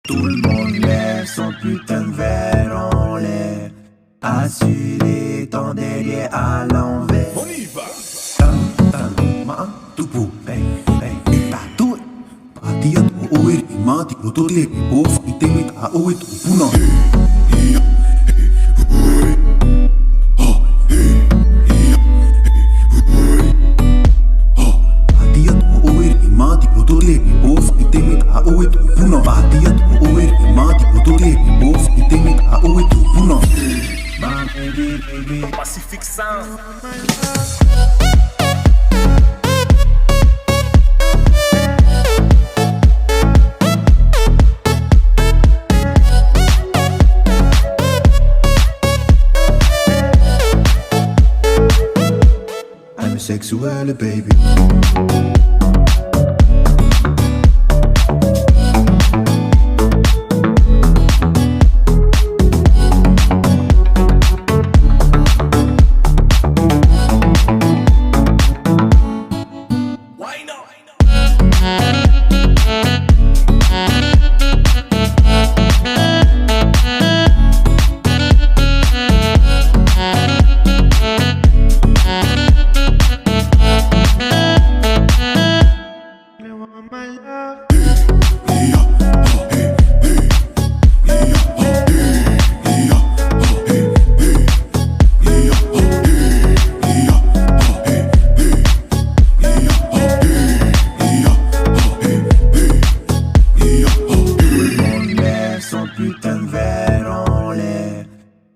Tout le monde lève son putain de verre en l'air. Assuré ton derrière à l'envers. On y va. Tupu, tatu. Patia tu oe, mati otole, of itemi ta oe tupuna. Patia tu oe, mati otole, of itemi ta oe tupuna. Patia tu oe, mati otole, of itemi ta oe tupuna. Pacific Sound. I'm a sexual baby.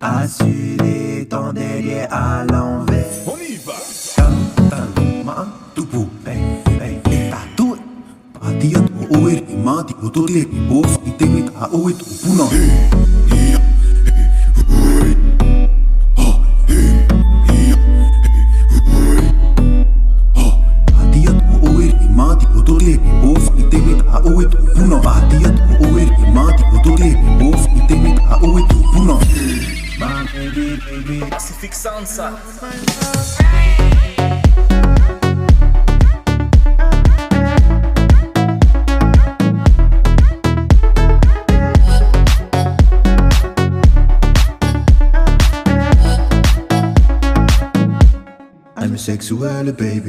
Assuré ton derrière à l'envers. On y va. Tupu, tatu. Patia tu oe, mati otole, of itemi ta oe tupuna. Patia tu oe, mati otole, of itemi ta oe tupuna. Patia tu oe, mati otole, of itemi ta oe tupuna. Pacific Sound, ça. I'm a sexual baby.